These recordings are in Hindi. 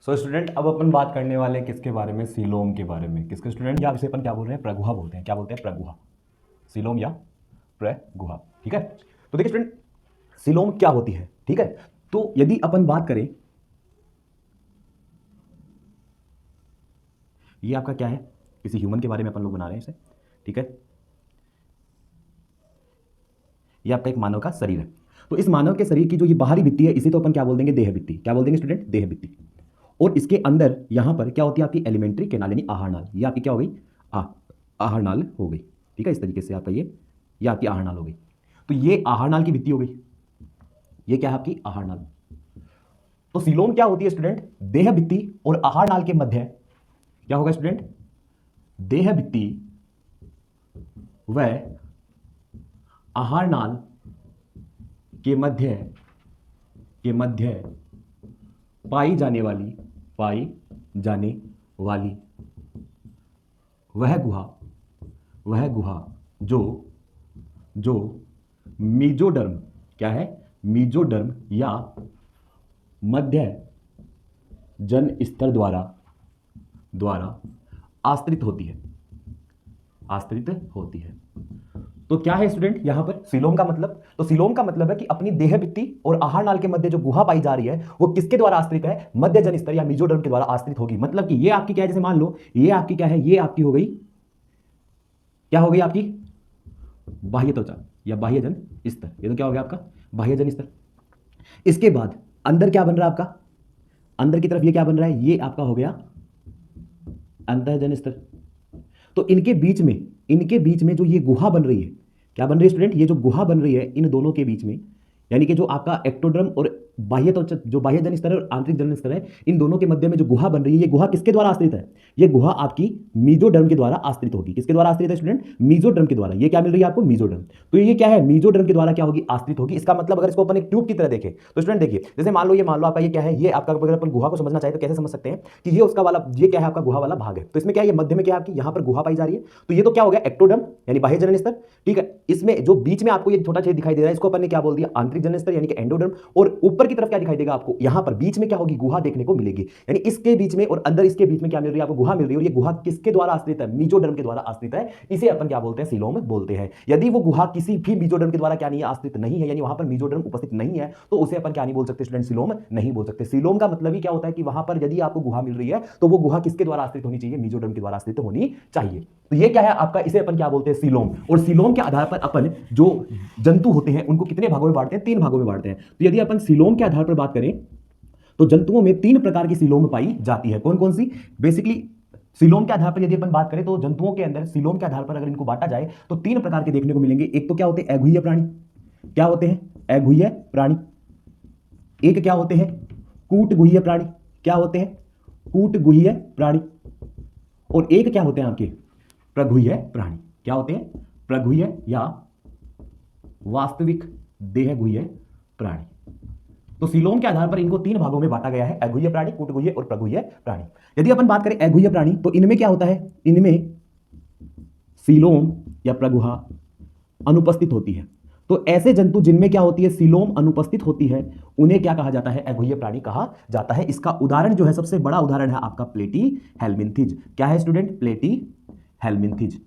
सो स्टूडेंट अब अपन बात करने वाले हैं किसके बारे में, सीलोम के बारे में। किसके स्टूडेंट, या इसे अपन क्या बोल रहे हैं, प्रगुहा बोलते हैं। क्या बोलते हैं? प्रगुहा, सीलोम या प्रगुहा। ठीक है, तो देखिए स्टूडेंट, सीलोम क्या होती है। ठीक है, तो यदि अपन बात करें, ये आपका क्या है, किसी ह्यूमन के बारे में अपन लोग बना रहे हैं इसे। ठीक है, ये आपका एक मानव का शरीर है। तो इस मानव के शरीर की जो ये बाहरी भित्ति है, इसे तो अपन क्या बोल देंगे, देह भित्ति। क्या बोल देंगे स्टूडेंट? देह भित्ति। और इसके अंदर यहां पर क्या होती है आपकी एलिमेंट्री कैनाल यानी आहार नाल। ये आपकी क्या हो गई, आहार नाल हो गई। ठीक है, इस तरीके से आपका ये आपकी आहार नाल हो गई। तो ये आहार नाल की भित्ति हो गई, ये क्या है आपकी आहार नाल। तो सीलोम क्या होती है स्टूडेंट? देह भित्ति और आहार नाल के मध्य क्या होगा स्टूडेंट? देह भित्ति व आहार नाल के मध्य पाई जाने वाली वह गुहा जो मीजोडर्म, क्या है, मीजोडर्म या मध्य जन स्तर द्वारा आश्रित होती है। तो क्या है स्टूडेंट यहां पर सीलोम का मतलब? तो सीलोम का मतलब है कि अपनी देह भित्ति और आहार नाल के मध्य जो गुहा पाई जा रही है वो किसके द्वारा आश्रित है? मध्य जन स्तर या मीजोडर्म के द्वारा आश्रित होगी। मतलब कि ये आपकी क्या है, जैसे मान लो ये आपकी क्या है, ये आपकी हो गई, क्या हो गई आपकी बाह्य त्वचा या बाह्य जन स्तर। ये तो क्या हो गया आपका बाह्य जन स्तर। इसके बाद अंदर क्या बन रहा है आपका, अंदर की तरफ ये क्या बन रहा है, ये आपका हो गया अंतःजन स्तर। तो इनके बीच में जो ये गुहा बन रही है, क्या बन रही है स्टूडेंट? ये जो गुहा बन रही है इन दोनों के बीच में, यानी कि जो आपका एक्टोडर्म और बाह्य त्वचा, जो बाह्य जन स्तर है और आंतरिक जन स्तर है, इन दोनों के मध्य में जो गुहा बन रही है, ये गुहा किसके द्वारा आश्रित है? ये गुहा आपकी मीजोडर्म के द्वारा आश्रित होगी। किसके द्वारा आश्रित है स्टूडेंट? मीजोडर्म के द्वारा। ये क्या मिल रही है आपको? मीजोडर्म। तो ये क्या है, मीजोडर्म के द्वारा क्या होगी, आश्रित होगी। इसका मतलब अगर इसको अपन एक ट्यूब की तरह देखें तो स्टूडेंट देखिए, जैसे मान लो आपका ये क्या है, ये आपका, अगर अपन गुहा को समझना चाहे तो कैसे समझ सकते हैं कि ये उसका वाला, ये क्या है आपका गुहा वाला भाग है। तो इसमें क्या है, ये मध्य में क्या है आपकी, यहां पर गुहा पाई जा रही है। तो ये तो क्या हो गया, एक्टोडर्म यानी बाह्य जन स्तर। ठीक है, इसमें जो बीच में आपको ये छोटा छेद दिखाई दे रहा है, इसको अपन ने क्या बोल दिया, आंतरिक जन स्तर यानी कि एंडोडर्म। और ऊपर की तरफ क्या दिखाई देगा आपको, यहां पर बीच में क्या होगी, गुहा देखने को मिलेगी। यानी इसके बीच में और अंदर इसके बीच में क्या मिल रही है आपको, गुहा मिल रही है। और ये गुहा किसके द्वारा आश्रित है? मीजोडर्म के द्वारा आश्रित है। इसे अपन क्या बोलते हैं, सीलोम बोलते हैं। यदि वो गुहा किसी भी मीजोडर्म के द्वारा क्या नहीं है, आश्रित नहीं है, यानी वहां पर मीजोडर्म उपस्थित नहीं है, तो उसे अपन क्या नहीं बोल सकते स्टूडेंट, सीलोम नहीं बोल सकते। सीलोम का मतलब ही क्या होता है कि वहां पर यदि आपको गुहा मिल रही है तो वो गुहा किसके द्वारा आश्रित होनी चाहिए? मीजोडर्म के द्वारा आश्रित होनी चाहिए। तो ये क्या है आपका, इसे अपन क्या बोलते हैं, सीलोम। और सीलोम के आधार पर अपन जो जंतु होते हैं उनको कितने भागों में बांटते हैं? 3 भागों में बांटते हैं। तो यदि अपन सीलोम के आधार पर बात करें तो जंतुओं में 3 प्रकार की सीलोम पाई जाती है। कौन कौन सी? बेसिकली सीलोम के आधार पर यदि अपन बात करें तो जंतुओं के अंदर सीलोम के आधार पर अगर इनको बांटा जाए तो 3 प्रकार के देखने को मिलेंगे। एक तो क्या होते हैं, अगुह्य प्राणी। क्या होते हैं? अगुह्य प्राणी। एक क्या होते हैं, कूटगुह्य प्राणी। क्या होते हैं? कूटगुह्य प्राणी। और एक क्या होते हैं आपके, प्रगुह्य प्राणी। क्या होते हैं? प्रगुह्य या वास्तविक देहगुह्य प्राणी। तो सीलोम के आधार पर इनको 3 भागों में बांटा गया है, अगुह्य प्राणी, कूटगुह्य और प्रगुह्य प्राणी। यदि अपन बात करें अगुह्य प्राणी तो इनमें क्या होता है, इनमें सीलोम या प्रगुहा अनुपस्थित होती है। तो ऐसे जंतु जिनमें क्या होती है, सीलोम अनुपस्थित होती है, उन्हें क्या कहा जाता है? अगुह्य प्राणी कहा जाता है। इसका उदाहरण जो है, सबसे बड़ा उदाहरण है आपका प्लेटीहेल्मिन्थेज। क्या है स्टूडेंट? प्लेटीहेल्मिन्थेज।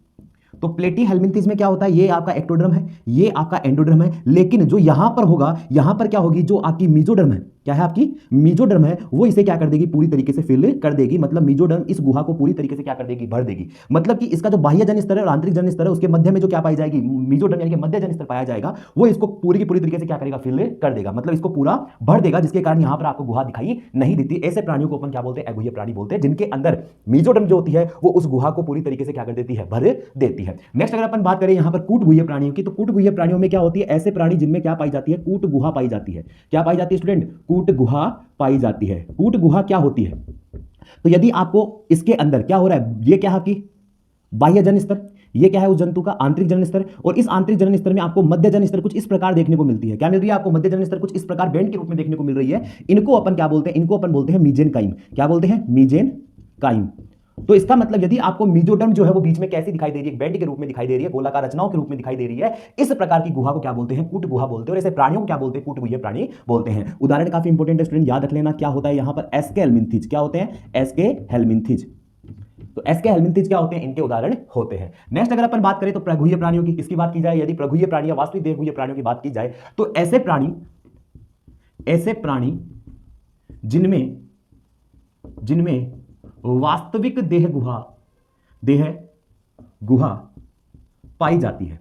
तो प्लेटीहेल्मिन्थेज में क्या होता है, ये आपका एक्टोडर्म है, ये आपका एंडोडर्म है। लेकिन जो यहां पर होगा, यहां पर क्या होगी, जो आपकी मीजोडर्म है, क्या है आपकी मीजोडर्म है, वो इसे क्या कर देगी, पूरी तरीके से फिल कर देगी। मतलब मीजोडर्म इस गुहा को पूरी तरीके से क्या कर देगी, भर देगी। मतलब कि इसका जो बाह्य जन स्तर है और आंतरिक जन स्तर है, उसके मध्य में जो क्या पाई जाएगी, मीजोडर्म यानी कि मध्य जन स्तर पाया जाएगा, वो इसको पूरी की पूरी तरीके से क्या करेगा, फिल कर देगा। मतलब इसको पूरा भर देगा, जिसके कारण यहां पर आपको गुहा दिखाई नहीं देती। ऐसे प्राणियों को अपन क्या बोलते हैं, अगुह्य प्राणी बोलते हैं, जिनके अंदर मीजोडर्म जो होती है वो उस गुहा को पूरी तरीके से क्या कर देती है, भर देती है। नेक्स्ट अगर अपन बात करें यहां पर कूटगुह्य प्राणियों की, तो कूटगुह्य प्राणियों में क्या होती है, ऐसे प्राणी जिनमें क्या पाई जाती है, कूट गुहा पाई जाती है। क्या पाई जाती है स्टूडेंट? कूट गुहा पाई जाती है। कूट गुहा क्या होती है? तो यदि आपको इसके अंदर क्या हो रहा है, ये क्या है आपकी बाह्य जन स्तर, ये क्या है उस जंतु का आंतरिक जन स्तर, और इस आंतरिक जन स्तर में आपको मध्य जन स्तर कुछ इस प्रकार देखने को मिलती है। क्या मिल रही है आपको? मध्य जन स्तर कुछ इस प्रकार बैंड के रूप में देखने को मिल रही है। इनको अपन क्या बोलते हैं, इनको अपन बोलते हैं मीजेनकाइम। क्या बोलते हैं? मीजेनकाइम। तो इसका मतलब यदि आपको मेसोडर्म जो है वो बीच में कैसी दिखाई दे रही है, बेड के रूप में दिखाई दे रही है, गोलाकार रचनाओं के रूप में दिखाई दे रही है, इस प्रकार की गुहा को क्या बोलते हैं, कूट गुहा बोलते हैं। और ऐसे प्राणियों को क्या बोलते हैं, कूटगुह्य प्राणी बोलते हैं। उदाहरण काफी इंपॉर्टेंट है स्टूडेंट, याद रख लेना क्या होता है यहां पर, एस्के हेल्मिंथिज। क्या होते हैं, एस्के हेल्मिंथिज। तो एस्के हेल्मिंथिज क्या होते हैं, इनके उदाहरण होते हैं। नेक्स्ट अगर अपन बात करें तो प्रगुह्य प्राणियों की, किसकी बात की जाए, यदि प्रगुह्य प्राणी या वास्तविक देहगुह्य प्राणियों की बात की जाए तो ऐसे प्राणी जिनमें वास्तविक देह गुहा पाई जाती है।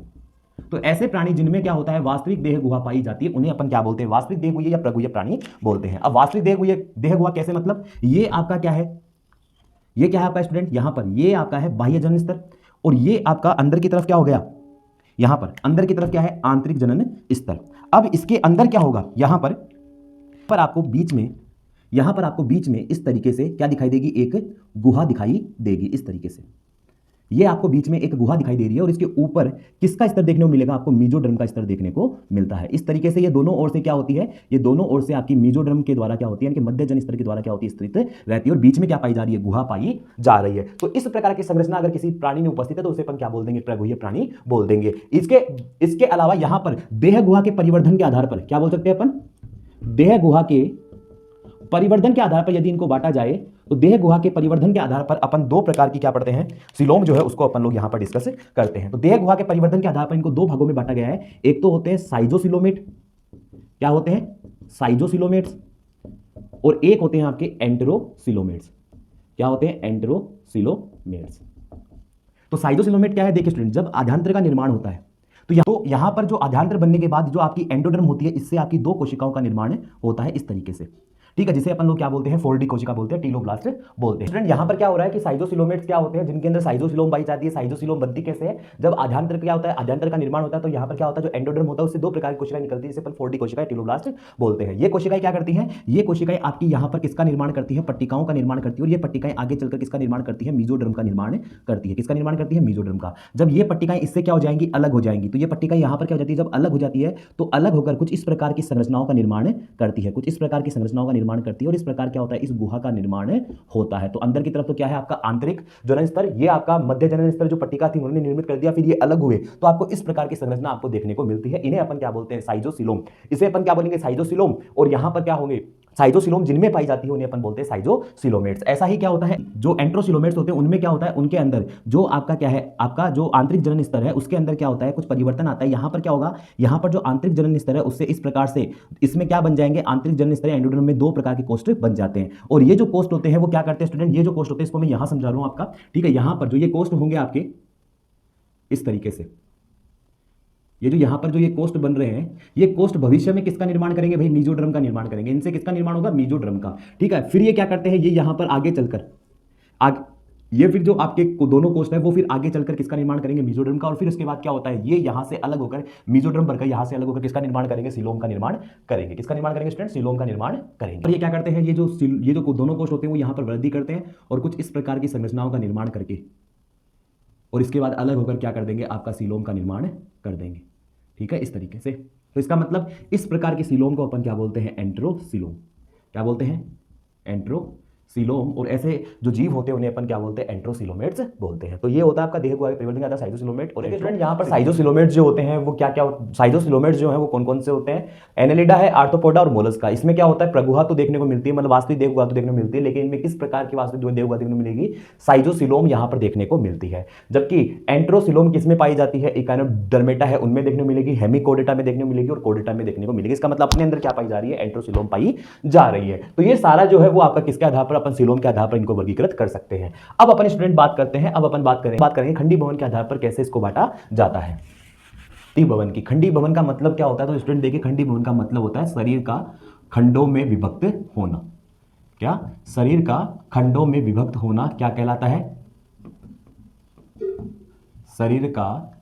तो ऐसे प्राणी जिनमें क्या होता है, वास्तविक देह गुहा पाई जाती है, उन्हें अपन क्या बोलते हैं, वास्तविक देह गुह्य या प्रगुह्य प्राणी बोलते हैं। अब वास्तविक देह गुहा कैसे, मतलब ये आपका क्या है, ये क्या है आपका स्टूडेंट, यहां पर ये आपका है बाह्य जनन स्तर, और ये आपका अंदर की तरफ क्या हो गया, यहां पर अंदर की तरफ क्या है, आंतरिक जनन स्तर। अब इसके अंदर क्या होगा, यहां पर आपको बीच में, यहां पर आपको बीच में इस तरीके से क्या दिखाई देगी, एक गुहा दिखाई देगी इस तरीके से। ये आपको बीच में एक गुहा दिखाई दे रही है और इसके ऊपर किसका स्तर देखने को मिलेगा, आपको मेसोडर्म का स्तर देखने को मिलता है। इस तरीके से ये दोनों ओर से क्या होती है, ये दोनों ओर से आपकी मेसोडर्म के द्वारा क्या होती है, मध्य जन स्तर के द्वारा क्या होती है, स्थित रहती है, और बीच में क्या पाई जा रही है, गुहा पाई जा रही है। तो इस प्रकार की संरचना अगर किसी प्राणी में उपस्थित है तो उसे अपन क्या बोल देंगे, प्रगुह्य प्राणी बोल देंगे। इसके अलावा यहां पर देह गुहा के परिवर्धन के आधार पर क्या बोल सकते हैं अपन, देह गुहा के परिवर्धन के आधार पर यदि इनको बांटा जाए तो देह गुहा के परिवर्धन के आधार पर अपन दो प्रकार की क्या पढ़ते हैं, सिलोम जो है उसको अपन लोग यहां पर डिस्कस करते हैं। तो देह गुहा के परिवर्धन के आधार पर इनको दो भागों में बांटा गया है। एक तो होते हैं साइजोसिलोमेट, क्या होते हैं, साइजोसिलोमेट्स, और एक होते हैं आपके एंटेरोसिलोमेट्स। क्या होते हैं, एंटेरोसिलोमेट्स। तो साइजोसिलोमेट क्या है, देखिए स्टूडेंट, जब आधांतर का निर्माण होता है तो यहां पर जो आधांतर बनने के बाद जो आपकी एंडोडर्म होती है, इससे आपकी दो कोशिकाओं का निर्माण होता है इस तरीके से, ठीक है, जिसे अपन लोग क्या बोलते हैं, फोल्डी कोशिका बोलते हैं, टीलोब्लास्ट बोलते हैं। स्टूडेंट यहां पर क्या हो रहा है कि साइजोसिलोमेट्स क्या होते हैं, जिनके अंदर साइजोसिलोम पाई जाती है। साइजोसिलोम बनती कैसे है, जब आधांतर क्या होता है, आधांतर का निर्माण होता है, तो यहां पर क्या होता है, जो एंडोडर्म होता है उससे दो प्रकार की कोशिकाएं निकलती है, जिसे अपन फोल्डी कोशिका, टीलोब्लास्ट बोलते हैं। ये कोशिकाएं क्या करती हैं, ये कोशिकाएं आपकी यहां पर किसका निर्माण करती है, पट्टिकाओं का निर्माण करती है, और ये पट्टिकाएं आगे चलकर किसका निर्माण करती है, मेसोडर्म का निर्माण करती है। किसका निर्माण करती है, मेसोडर्म का। जब ये पट्टिकाएं इससे क्या हो जाएंगी, अलग हो जाएंगी, तो ये पट्टिकाएं यहां पर क्या हो जाती है, जब अलग हो जाती है तो अलग होकर कुछ इस प्रकार की संरचनाओं का निर्माण करती है, कुछ इस प्रकार की संरचनाओं का निर्माण करती है, और इस प्रकार क्या होता है, इस गुहा का निर्माण होता है। तो अंदर की तरफ तो क्या है आपका आंतरिक जनन स्तर, ये आपका मध्य जनन स्तर जो पट्टिका थी उन्होंने निर्मित कर दिया, फिर ये अलग हुए, तो आपको इस प्रकार की संरचना आपको देखने को मिलती है। इन्हें अपन क्या बोलते हैं, साइजोसिलोम। इसे अपन क्या बोलेंगे, साइजोसिलोम। और यहां पर क्या होंगे, साइजोसिलोम जिनमें पाई जाती है उन्हें अपन बोलते हैं साइजोसिलोमेट्स। ऐसा ही क्या होता है, जो एंट्रोसिलोमेट्स होते हैं उनमें क्या होता है, उनके अंदर जो आपका क्या है, आपका जो आंतरिक जनन स्तर है उसके अंदर क्या होता है, कुछ परिवर्तन आता है। यहां पर क्या होगा, यहां पर जो आंतरिक जनन स्तर है उससे इस प्रकार से इसमें क्या बन जाएंगे, आंतरिक जनन स्तर एंडोडर्म में दो प्रकार के कोष्ठ बन जाते हैं। और ये जो कोष्ठ होते हैं वो क्या करते हैं स्टूडेंट, ये जो कोष्ठ होते हैं इसको मैं यहां समझा रहा हूं आपका, ठीक है। यहां पर जो ये कोष्ठ होंगे आपके इस तरीके से, ये जो यहां पर जो ये कोष्ठ बन रहे हैं, ये कोष्ठ भविष्य में किसका निर्माण करेंगे भाई, मेसोडर्म का निर्माण करेंगे। इनसे किसका निर्माण होगा, मेसोडर्म का, ठीक है। फिर ये क्या करते हैं, ये यहां पर आगे चलकर ये फिर जो आपके दोनों कोष्ठ है वो फिर आगे चलकर किसका निर्माण करेंगे, मेसोडर्म का। और फिर उसके बाद क्या होता है, ये यहां से अलग होकर मेसोडर्म बनकर यहां से अलग होकर किसका निर्माण करेंगे, सीलोम का निर्माण करेंगे। किसका निर्माण करेंगे स्टूडेंट, सीलोम का निर्माण करेंगे। और ये क्या करते हैं, ये जो दोनों कोष्ठ होते हैं वो यहां पर वृद्धि करते हैं और कुछ इस प्रकार की संरचनाओं का निर्माण करके, और इसके बाद अलग होकर क्या कर देंगे, आपका सीलोम का निर्माण कर देंगे, ठीक है, इस तरीके से। तो इसका मतलब इस प्रकार के सीलोम को अपन क्या बोलते हैं, एंट्रोसीलोम। क्या बोलते हैं, एंट्रोसीलोम। और ऐसे जो जीव होते हैं उन्हें अपन क्या बोलते हैं, एंट्रोसिलोमेट्स बोलते हैं। तो ये होता है आपका देह गुहा के परिवर्तन का साइजोसिलोमेट। और स्टूडेंट यहाँ पर साइजोसिलोमेट्स जो होते हैं वो क्या क्या, साइजोसिलोमेट्स जो है वो कौन कौन से होते हैं, एनेलिडा है, आर्थ्रोपोडा और मोलस्का। इसमें क्या होता है, प्रगुहा तो देखने को मिलती है, मतलब वास्तविक देह गुहा तो देखने को मिलती है, लेकिन इनमें किस प्रकार की वास्तविक देह गुहा देखने को मिलेगी, साइजोसिलोम यहाँ पर देखने को मिलती है। जबकि एंट्रोसिलोम किसमें पाई जाती है, इकाइनोडर्मेटा है उनमें देखने को मिलेगी, हेमिकोडेटा में देखने को मिलेगी और कोडेटा में देखने को मिलेगी। इसका मतलब अपने अंदर क्या पाई जा रही है, एंट्रोसिलोम पाई जा रही है। तो ये सारा जो है वो आपका किसके आधार पर, अपन सिलोम के आधार पर इनको वर्गीकृत कर सकते हैं। अब अपन स्टूडेंट बात करते हैं, अब अपन बात करेंगे खंडी भवन के आधार पर कैसे इसको बांटा जाता है। खंडी भवन की, खंडी भवन का मतलब क्या होता है, तो स्टूडेंट देखिए खंडी भवन का मतलब होता है शरीर का खंडों में विभक्त होना। क्या, शरीर का खंडों में विभक्त होना क्या कहलाता है, शरीर का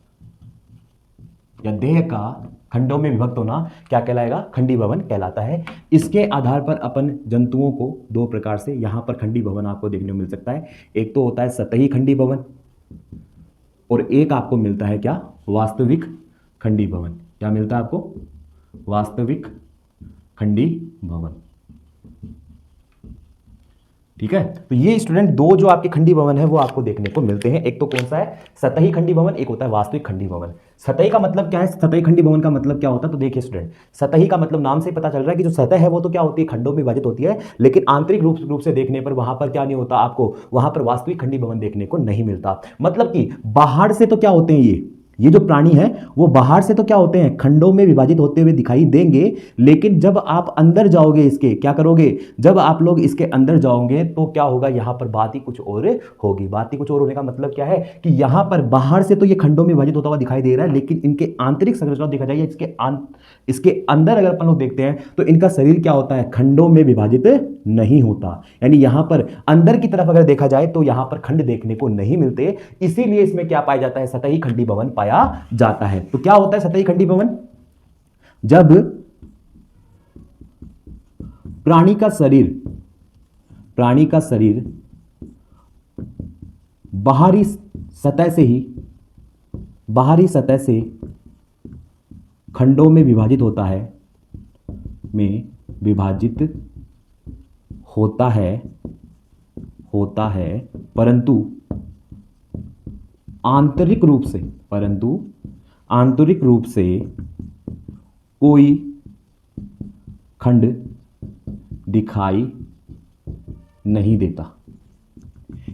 या देह का खंडों में विभक्त होना क्या कहलाएगा, खंडी भवन कहलाता है। इसके आधार पर अपन जंतुओं को दो प्रकार से यहां पर खंडी भवन आपको देखने को मिल सकता है। एक तो होता है सतही खंडी भवन और एक आपको मिलता है क्या, वास्तविक खंडी भवन। क्या मिलता है आपको, वास्तविक खंडी भवन। ठीक है। तो ये स्टूडेंट दो जो आपके खंडी भवन है वो आपको देखने को मिलते हैं। एक तो कौन सा है, सतही खंडी भवन, एक होता है वास्तविक खंडी भवन। सतही का मतलब क्या है, सतही खंडी भवन का मतलब क्या होता है, तो देखिए स्टूडेंट, सतही का मतलब नाम से पता चल रहा है कि जो सतह है वो तो क्या होती है, खंडों में विभाजित होती है, लेकिन आंतरिक रूप से देखने पर वहां पर क्या नहीं होता, आपको वहां पर वास्तविक खंडी भवन देखने को नहीं मिलता। मतलब कि बाहर से तो क्या होते हैं, ये जो प्राणी है वो बाहर से तो क्या होते हैं, खंडों में विभाजित होते हुए दिखाई देंगे, लेकिन जब आप अंदर जाओगे, इसके क्या करोगे, जब आप लोग इसके अंदर जाओगे तो क्या होगा, यहां पर बात ही कुछ और होगी। बात ही कुछ और होने का मतलब क्या है कि यहां पर बाहर से तो ये खंडों में विभाजित होता हुआ दिखाई दे रहा है, लेकिन इनके आंतरिक संरचना देखा जाए, इसके अंदर अगर अपन लोग देखते हैं तो इनका शरीर क्या होता है, खंडों में विभाजित नहीं होता। यानी यहां पर अंदर की तरफ अगर देखा जाए तो यहां पर खंड देखने को नहीं मिलते, इसीलिए इसमें क्या पाया जाता है, सतही खंडी भवन पाया जाता है। तो क्या होता है सतही खंडी भवन, जब प्राणी का शरीर बाहरी सतह से खंडों में विभाजित होता है, परंतु आंतरिक रूप से कोई खंड दिखाई नहीं देता।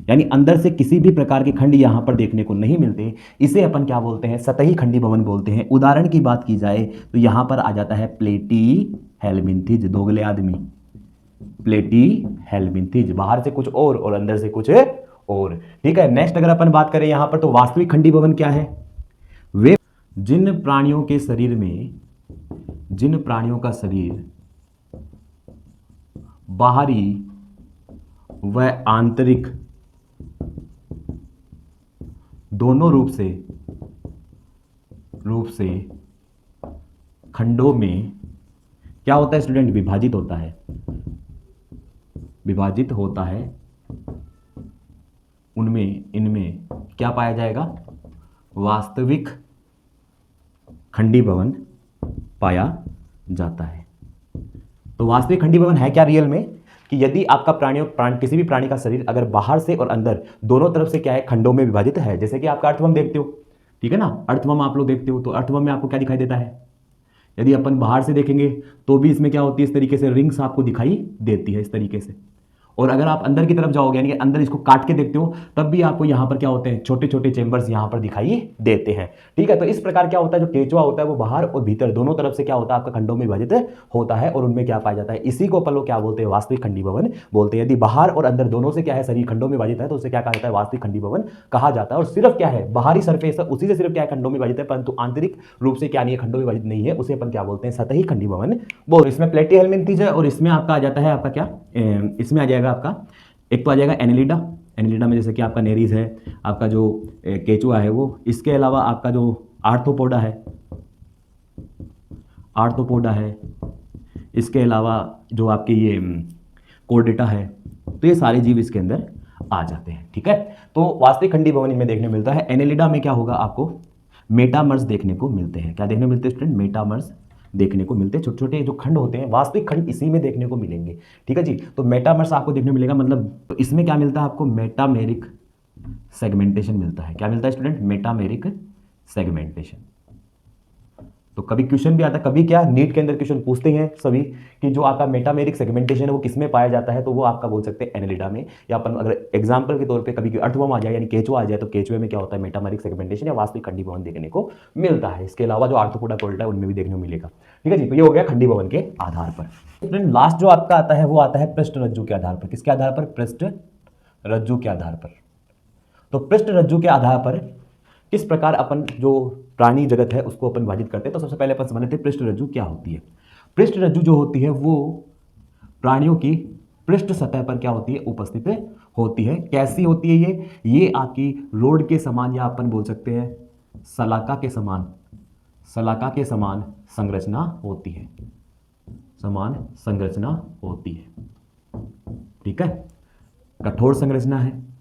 यानी अंदर से किसी भी प्रकार के खंड यहां पर देखने को नहीं मिलते, इसे अपन क्या बोलते हैं, सतही खंडी भवन बोलते हैं। उदाहरण की बात की जाए तो यहां पर आ जाता है प्लेटी हेलमिंथिज, दोगले आदमी, प्लेटी हेलमिंथिज, बाहर से कुछ और अंदर से कुछ और। ठीक है। नेक्स्ट अगर अपन बात करें यहां पर, तो वास्तविक खंडी भवन क्या है, वे जिन प्राणियों का शरीर बाहरी व आंतरिक दोनों रूप से खंडों में क्या होता है स्टूडेंट, विभाजित होता है, इनमें क्या पाया जाएगा, वास्तविक खंडी भवन पाया जाता है। तो वास्तविक खंडी भवन है क्या रियल में, कि यदि आपका किसी भी प्राणी का शरीर अगर बाहर से और अंदर दोनों तरफ से क्या है, खंडों में विभाजित है। जैसे कि आपका अर्थवर्म देखते हो, ठीक है ना, अर्थवर्म आप लोग देखते हो, तो अर्थवर्म में आपको क्या दिखाई देता है, यदि अपन बाहर से देखेंगे तो भी इसमें क्या होती है, इस तरीके से रिंग्स आपको दिखाई देती है, इस तरीके से। और अगर आप अंदर की तरफ जाओगे, यानी कि अंदर इसको काट के देखते हो, तब भी आपको यहां पर क्या होते हैं, छोटे छोटे चेंबर्स यहां पर दिखाई देते हैं। ठीक है। तो इस प्रकार क्या होता है, जो केचुआ होता है वो बाहर और भीतर दोनों तरफ से क्या होता है, आपका खंडों में विभाजित होता है, और उनमें क्या पाया जाता है, इसी को अपन लोग क्या बोलते हैं, वास्तविक खंडी भवन बोलते हैं। यदि बाहर और अंदर दोनों से क्या है, शरीर खंडों में विभाजित है, तो उसे क्या कहा जाता है, वास्तविक खंडी भवन कहा जाता है। और सिर्फ क्या है, बाहरी सरफेस उसी से सिर्फ क्या है, खंडों में विभाजित है, परंतु आंतरिक रूप से क्या नहीं है, खंडों में विभाजित नहीं है, उसे अपन क्या बोलते हैं, सतही खंडी भवन बोल। इसमें प्लेटी हेलमिंथिज है, और इसमें आपका आ जाता है आपका क्या, इसमें आ जाएगा आपका, एक तो आ जाएगा एनेलिडा में जैसे कि आपका नेरीज है, आपका जो केचुआ है वो, इसके अलावा आपका जो आर्थ्रोपोडा है, इसके अलावा जो आपके ये कोर्डेटा है, तो ये सारे जीव इसके अंदर आ जाते हैं। ठीक है। तो वास्तविक खंडी भवन इनमें देखने मिलता है। एनेलिडा में क्या होगा, आपको मेटामर्स देखने को मिलते हैं। क्या देखने मिलते हैं स्टूडेंट, मेटामर्स देखने को मिलते हैं। छोटे छोटे जो खंड होते हैं, वास्तविक खंड इसी में देखने को मिलेंगे। ठीक है जी। तो मेटामर्स आपको देखने को मिलेगा, मतलब तो इसमें क्या मिलता है आपको, मेटामेरिक सेगमेंटेशन मिलता है। क्या मिलता है स्टूडेंट, मेटामेरिक सेगमेंटेशन। तो कभी क्वेश्चन भी आता है, कभी क्या नीट के अंदर क्वेश्चन पूछते हैं सभी कि जो आपका मेटामेरिक सेगमेंटेशन है वो किसमें पाया जाता है, तो वो आपका बोल सकते हैं एनेलिडा में। या अपन अगर एग्जांपल के तौर पे कभी अर्थवर्म आ जाए, यानी केचुआ आ जाए, तो केचुए में क्या होता है, मेटामेरिक सेगमेंटेशन या वास्तविक खंडी भवन देखने को मिलता है। इसके अलावा जो आर्थ्रोपोडा कोर्डेटा है उनमें भी देखने को मिलेगा। ठीक है जी। तो ये हो गया खंडी भवन के आधार पर। लास्ट जो आपका आता है वो आता है पृष्ठ रज्जु के आधार पर। किसके आधार पर, पृष्ठ रज्जु के आधार पर। तो पृष्ठ रज्जु के आधार पर किस प्रकार अपन जो प्राणी जगत है उसको अपन विभाजित करते हैं। तो सबसे पहले अपन समझ लेते हैं पृष्ठ रज्जु क्या होती है। पृष्ठ रज्जु जो होती है वो प्राणियों की पृष्ठ सतह पर क्या होती है, उपस्थित होती है। कैसी होती है ये आपकी रोड के समान, या अपन बोल सकते हैं सलाका के समान संरचना होती है, ठीक है। कठोर संरचना है।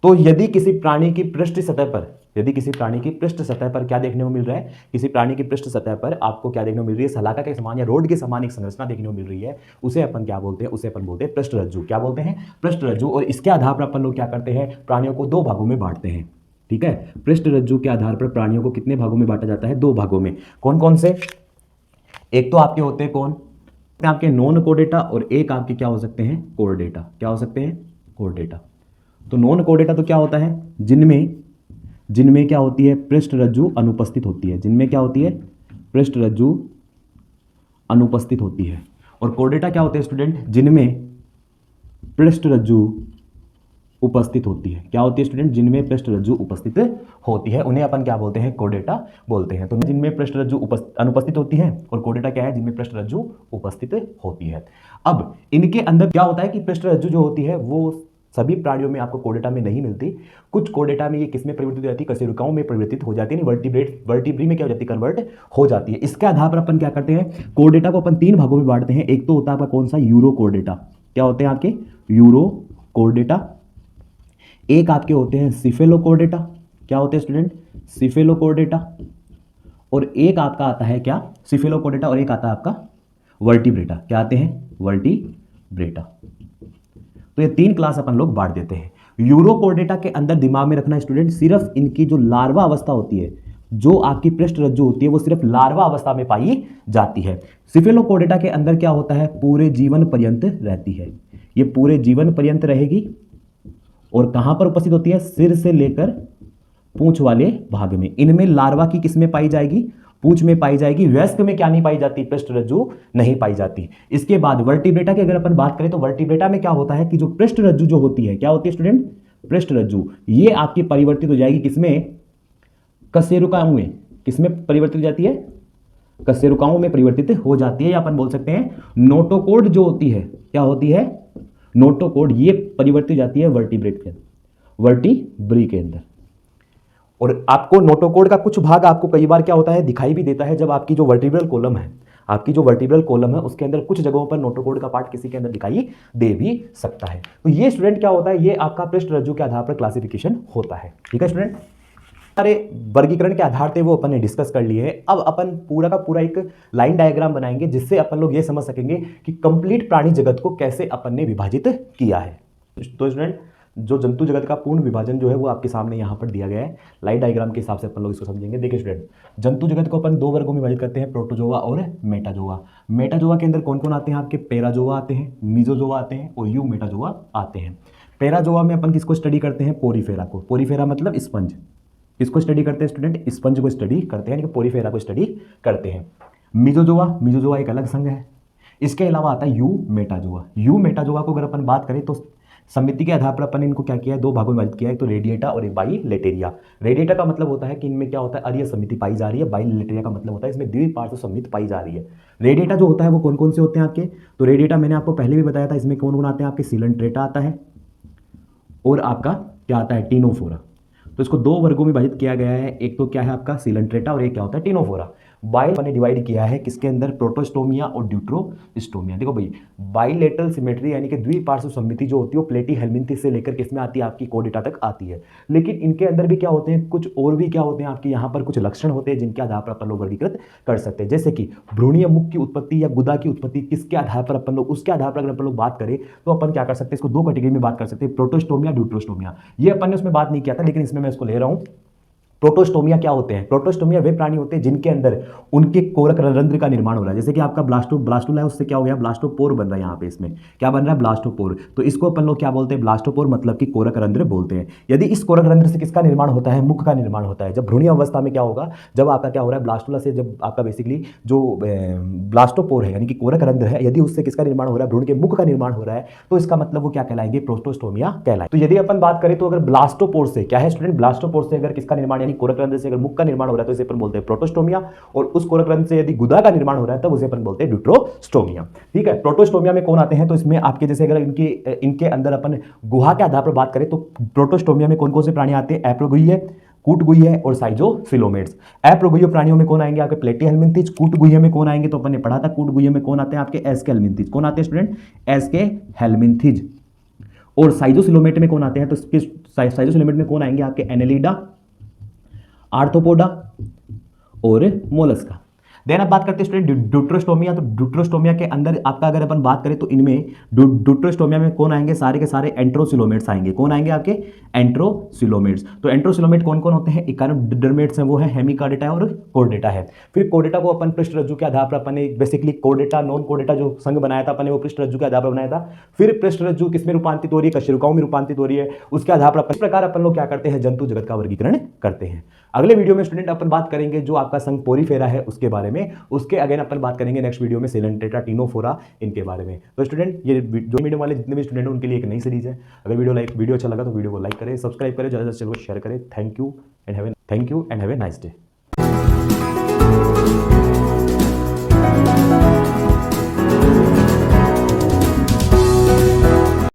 तो यदि किसी प्राणी की पृष्ठ सतह पर यदि किसी प्राणी की पृष्ठ सतह पर क्या देखने को मिल रहा है, किसी प्राणी की पृष्ठ सतह पर आपको क्या देखने को मिल रही है, सलाखा के समान या रोड के समान एक संरचना देखने को मिल रही है, उसे अपन क्या बोलते हैं, उसे अपन बोलते हैं पृष्ठरज्जु। क्या बोलते हैं? पृष्ठरज्जु। और इसके आधार पर अपन लोग क्या करते हैं, प्राणियों को दो भागों में बांटते हैं। ठीक है, पृष्ठरज्जु के आधार पर प्राणियों को कितने भागों में बांटा जाता है? दो भागों में। कौन कौन से? एक तो आपके होते हैं कौन, आपके नॉन कोर्डेटा, और एक आपके क्या हो सकते हैं, कोर्डेटा। क्या हो सकते हैं? कोर्डेटा। तो नॉन कोर्डेटा तो क्या होता है, जिनमें क्या होती है, पृष्ठरज्जु अनुपस्थित होती है, जिनमें क्या होती है, पृष्ठरज्जु अनुपस्थित होती है। और कोर्डेटा क्या होते हैं स्टूडेंट, जिनमें पृष्ठरज्जु उपस्थित होती है। क्या होती है स्टूडेंट? जिनमें पृष्ठरज्जु उपस्थित होती है, उन्हें अपन क्या बोलते हैं, कोर्डेटा बोलते हैं। तो जिनमें पृष्ठरज्जु अनुपस्थित होती है, और कोर्डेटा क्या है, जिनमें पृष्ठरज्जु उपस्थित होती है। अब इनके अंदर क्या होता है कि पृष्ठरज्जु जो होती है वो सभी प्राणियों में आपको कोर्डेटा में नहीं मिलती। कुछ कोर्डेटा में ये किसमें परिवर्तित हो जाती है, कशेरुकाओं में परिवर्तित हो जाती है, वर्टिब्री में क्या हो जाती है, कन्वर्ट हो जाती है। इसके आधार पर अपन क्या करते हैं, कोर्डेटा को अपन तीन भागों में बांटते हैं। एक तो होता है आपका कौन सा, यूरो कोर्डेटा। क्या होते हैं आपके? Euro Chordata. एक आपके होते हैं सिफेलोकोर्डेटा। क्या होते हैं स्टूडेंट? सिफेलोकोर्डेटा। और एक आपका आता है क्या, सिफेलोकोर्डेटा, और एक आता है आपका वर्टिब्रेटा। क्या आते हैं? वर्टिब्रेटा। तो ये तीन क्लास अपन लोग बांट देते हैं। यूरोकोर्डेटा के अंदर दिमाग में रखना स्टूडेंट, सिर्फ इनकी जो लार्वा अवस्था होती है, जो आपकी पृष्ठरज्जु होती है, वो सिर्फ लार्वा अवस्था में पाई जाती है। सिफेलोकोर्डेटा के अंदर क्या होता है, पूरे जीवन पर्यंत रहती है। ये पूरे जीवन पर्यंत रहेगी। और कहां पर उपस्थित होती है? सिर से लेकर पूंछ वाले भाग में। इनमें लार्वा की किसमें पाई जाएगी? पूंछ में पाई जाएगी। वयस्क में क्या नहीं पाई जाती? पृष्ठरज्जु नहीं पाई जाती। इसके बाद वर्टिब्रेटा की अगर अपन बात करें तो वर्टिब्रेटा में क्या होता है कि जो पृष्ठरज्जु जो होती है, क्या होती है स्टूडेंट? पृष्ठरज्जु। ये आपकी परिवर्तित हो जाएगी किसमें? कशेरुकाओं में। किसमें परिवर्तित हो जाती है? कशेरुकाओं में परिवर्तित हो जाती है। या अपन बोल सकते हैं नोटोकोड जो होती है, क्या होती है? नोटोकोड। ये परिवर्तित हो जाती है वर्टिब्रेट के, वर्टिब्री के अंदर। और आपको नोटोकोड का कुछ भाग आपको कई बार क्या होता है, दिखाई भी देता है, जब आपकी जो वर्टिब्रल कॉलम है, आपकी जो वर्टिब्रल कॉलम है उसके अंदर कुछ जगहों पर नोटोकोड का पार्ट किसी के अंदर दिखाई दे भी सकता है। तो ये स्टूडेंट क्या होता है, ये आपका पृष्ठरज्जु के आधार पर क्लासिफिकेशन होता है। ठीक है स्टूडेंट, सारे वर्गीकरण के आधार थे वो अपन ने डिस्कस कर लिए हैं। अब अपन पूरा का पूरा एक लाइन डायग्राम बनाएंगे जिससे अपन लोग ये समझ सकेंगे कि कंप्लीट प्राणी जगत को कैसे अपन ने विभाजित किया है। तो स्टूडेंट, जो जंतु जगत का पूर्ण विभाजन जो है वो आपके सामने यहाँ पर दिया गया है। लाइन डायग्राम के हिसाब से अपन लोग इसको समझेंगे। देखिए स्टूडेंट, जंतु जगत को अपन दो वर्गों में विभाजित करते हैं, प्रोटोजोआ और मेटाजोआ। मेटाजोआ के अंदर कौन कौन आते हैं आपके? पैराजोआ आते हैं, मीजोजोआ आते हैं और यूमेटाजोआ आते हैं। पैराजोआ में अपन किसको स्टडी करते हैं? पोरीफेरा को। पोरीफेरा मतलब स्पंज। किसको स्टडी करते हैं स्टूडेंट? स्पंज को स्टडी करते हैं, यानी कि पोरीफेरा को स्टडी करते हैं। मीजोजोआ एक अलग संघ है। इसके अलावा आता है यूमेटाजोआ। यूमेटाजोआ को अगर अपन बात करें तो समिति के आधार पर अपन इनको क्या किया है, दो भागों में विभाजित किया है। तो रेडिएटा और एक बाइलेटेरिया। रेडिएटा का मतलब होता है कि इनमें क्या होता है, अरीय समिति पाई जा रही है। बाइलेटेरिया का मतलब होता है इसमें द्विपार्श्व समिति पाई जा रही है। रेडिएटा जो होता है वो कौन कौन से होते हैं आपके? तो रेडिएटा मैंने आपको पहले भी बताया था, इसमें कौन कौन आते हैं आपके? सिलेंट्रेटा आता है और आपका क्या आता है? टीनोफोरा। तो इसको दो वर्गों में विभाजित किया गया है। एक तो क्या है आपका सिलेंट्रेटा और एक क्या होता है? टीनोफोरा। बाइल ने डिवाइड किया है किसके अंदर? प्रोटोस्टोमिया और ड्यूट्रोस्टोमिया। देखो भाई, बाइलेटरल सिमेट्री यानी कि द्विपार्श्व सममिति जो होती है वो प्लेटी हेलमिंथिस से लेकर किसमें आती है? आपकी कोर्डेटा तक आती है। लेकिन इनके अंदर भी क्या होते हैं, कुछ और भी क्या होते हैं आपके यहाँ पर कुछ लक्षण होते हैं जिनके आधार पर अपन लोग वर्गीकृत कर सकते हैं। जैसे कि भ्रूणीय मुख की उत्पत्ति या गुदा की उत्पत्ति किसके आधार पर अपन लोग, उसके आधार पर अगर अपन लोग बात करें तो अपन क्या कर सकते हैं, इसको दो कैटेगरी में बात कर सकते हैं, प्रोटोस्टोमिया, ड्यूट्रोस्टोमिया। ये अपन ने उसमें बात नहीं किया था लेकिन इसमें मैं इसको ले रहा हूँ। प्रोटोस्टोमिया क्या होते हैं? प्रोटोस्टोमिया वे प्राणी होते हैं जिनके अंदर उनके कोरक रंध्र का निर्माण हो रहा है। जैसे कि आपका ब्लास्टुला है, उससे क्या हो गया? ब्लास्टोपोर बन रहा है। यहाँ पे इसमें क्या बन रहा है? ब्लास्टोपोर। तो इसको अपन लोग क्या बोलते हैं? ब्लास्टोपोर मतलब कि कोरक रंध्र बोलते हैं। यदि इस कोरक रंध्र से किसका निर्माण होता है? मुख का निर्माण होता है। जब भ्रूणीय अवस्था में क्या होगा, जब आपका क्या हो रहा है, ब्लास्टुला से जब आपका बेसिकली जो ब्लास्टोपोर है यानी कि कोरक रंध्र है, यदि उससे किसका निर्माण हो रहा है? भ्रूण के मुख का निर्माण हो रहा है, तो इसका मतलब वो क्या कहलाएंगे? प्रोटोस्टोमिया कहलाए। तो यदि अपन बात करें तो अगर ब्लास्टोपोर से क्या है स्टूडेंट, ब्लास्टोपोर से अगर किसका निर्माण यानी कोरक रंध्र से अगर मुख का निर्माण हो रहा है तो इसे अपन बोलते हैं प्रोटोस्टोमिया, और उस कोरक रंध्र से यदि गुदा का निर्माण हो रहा है तब उसे अपन बोलते हैं ड्यूट्रोस्टोमिया। ठीक है, प्रोटोस्टोमिया में कौन आते हैं? तो इसमें आपके जैसे अगर इनके अंदर अपन गुहा के आधार पर बात करें तो प्रोटोस्टोमिया में कौन कौन से प्राणी आते हैं? एप्रोगुइये, कूटगुइये और साइजोफिलोमेट्स। एप्रोगुइये प्राणियों में कौन आएंगे आपके? प्लेटीहेलमिन्थिज। कूटगुइये में कौन आएंगे? तो अपन ने पढ़ा था कूटगुइये में कौन आते हैं आपके? एस्केहेलमिन्थिज। कौन आते हैं स्टूडेंट? एस्केहेलमिन्थिज। और साइजोफिलोमेट में कौन आते हैं? तो साइजोफिलोमेट में कौन आएंगे आपके? एनेलिडा आर्थ्रोपोडा और मोलस्का। देन अब बात करते हैं स्टूडेंट ड्यूट्रोस्टोमिया। तो ड्यूट्रोस्टोमिया के अंदर आपका अगर अपन बात करें तो इनमें ड्यूट्रोस्टोमिया में कौन आएंगे, सारे के सारे एंट्रोसिलोमेट्स आएंगे। कौन आएंगे आपके, एंट्रोसिलोमेट्स। तो एंट्रोसिलोमेट कौन कौन होते हैं, इकानोडर्मेट्स हैं, वो है हेमिकार्डेटा और कोर्डेटा है। फिर कोर्डेटा को अपन पृष्ठ रज्जु के आधार पर अपन ने बेसिकली कोर्डेटा नॉन कोर्डेटा जो संघ बनाया था अपन ने, वो पृष्ठ रज्जु के आधार पर बनाया था। फिर पृष्ठ रज्जु किसमें रूपांतरित हो रही है, कशेरुकाओं में रूपांतरित हो रही है। उसके आधार पर इस प्रकार अपन लोग क्या करते हैं, जंतु जगत का वर्गीकरण करते हैं। अगले वीडियो में स्टूडेंट अपन बात करेंगे जो आपका संघ पोरीफेरा है उसके बारे में। उसके अगेन अपन बात करेंगे नेक्स्ट वीडियो में सेलेंटेटा, टिनोफोरा, इनके बारे में। तो स्टूडेंट ये जो मीडियम वाले जितने भी स्टूडेंट हैं उनके लिए एक नई सीरीज है। अगर वीडियो अच्छा लगा तो वीडियो को लाइक करें, सब्सक्राइब करें, ज़्यादा से ज़्यादा शेयर करें। Thank you and have a nice day.